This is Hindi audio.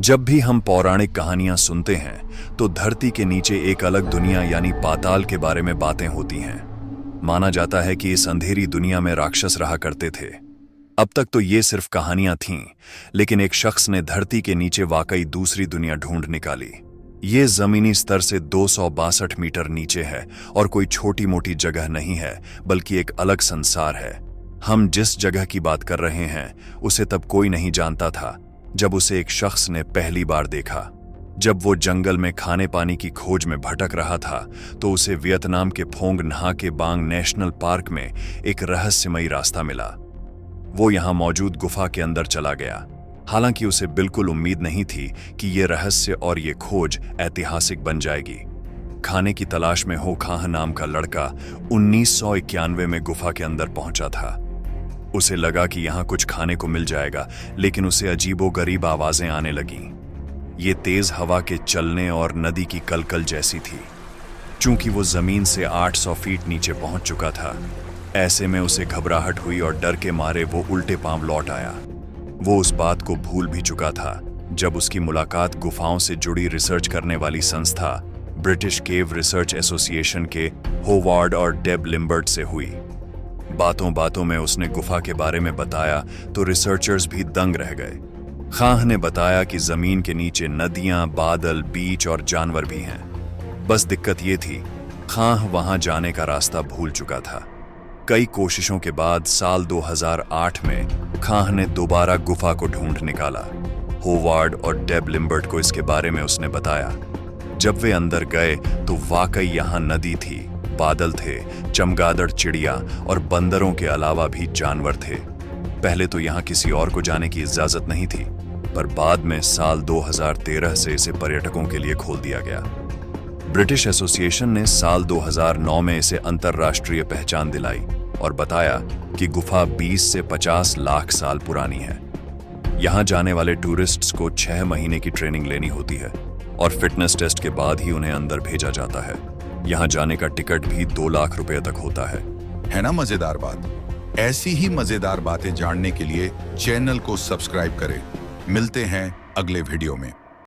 जब भी हम पौराणिक कहानियां सुनते हैं तो धरती के नीचे एक अलग दुनिया यानी पाताल के बारे में बातें होती हैं। माना जाता है कि इस अंधेरी दुनिया में राक्षस रहा करते थे। अब तक तो ये सिर्फ कहानियां थीं, लेकिन एक शख्स ने धरती के नीचे वाकई दूसरी दुनिया ढूंढ निकाली। ये जमीनी स्तर से 262 मीटर नीचे है और कोई छोटी मोटी जगह नहीं है, बल्कि एक अलग संसार है। हम जिस जगह की बात कर रहे हैं उसे तब कोई नहीं जानता था जब उसे एक शख्स ने पहली बार देखा। जब वो जंगल में खाने पानी की खोज में भटक रहा था तो उसे वियतनाम के फोंग नहा के बांग नेशनल पार्क में एक रहस्यमयी रास्ता मिला। वो यहाँ मौजूद गुफा के अंदर चला गया। हालांकि उसे बिल्कुल उम्मीद नहीं थी कि ये रहस्य और ये खोज ऐतिहासिक बन जाएगी। खाने की तलाश में हो खां नाम का लड़का 1991 में गुफा के अंदर पहुंचा था। उसे लगा कि यहाँ कुछ खाने को मिल जाएगा, लेकिन उसे अजीबोगरीब आवाजें आने लगीं। ये तेज हवा के चलने और नदी की कलकल जैसी थी। चूंकि वो जमीन से 800 फीट नीचे पहुंच चुका था, ऐसे में उसे घबराहट हुई और डर के मारे वो उल्टे पांव लौट आया। वो उस बात को भूल भी चुका था जब उसकी मुलाकात गुफाओं से जुड़ी रिसर्च करने वाली संस्था ब्रिटिश केव रिसर्च एसोसिएशन के होवार्ड और डेब लिम्बर्ट से हुई। बातों बातों में उसने गुफा के बारे में बताया तो रिसर्चर्स भी दंग रह गए। खां ने बताया कि जमीन के नीचे नदियां, बादल, बीच और जानवर भी हैं। बस दिक्कत ये थी, खां वहां जाने का रास्ता भूल चुका था। कई कोशिशों के बाद साल 2008 में खां ने दोबारा गुफा को ढूंढ निकाला। होवार्ड और डेब लिम्बर्ट को इसके बारे में उसने बताया। जब वे अंदर गए तो वाकई यहाँ नदी थी, बादल थे, चमगादड़ चिड़िया और बंदरों के अलावा भी जानवर थे। पहले तो यहाँ किसी और को जाने की इजाजत नहीं थी, पर बाद में साल 2013 से इसे पर्यटकों के लिए खोल दिया गया। ब्रिटिश एसोसिएशन ने साल 2009 में इसे अंतर्राष्ट्रीय पहचान दिलाई और बताया कि गुफा 20 से 50 लाख साल पुरानी है। यहाँ जाने वाले टूरिस्ट्स को 6 महीने की ट्रेनिंग लेनी होती है और फिटनेस टेस्ट के बाद ही उन्हें अंदर भेजा जाता है। यहाँ जाने का टिकट भी 2 लाख रुपए तक होता है ना मजेदार बात। ऐसी ही मजेदार बातें जानने के लिए चैनल को सब्सक्राइब करें। मिलते हैं अगले वीडियो में।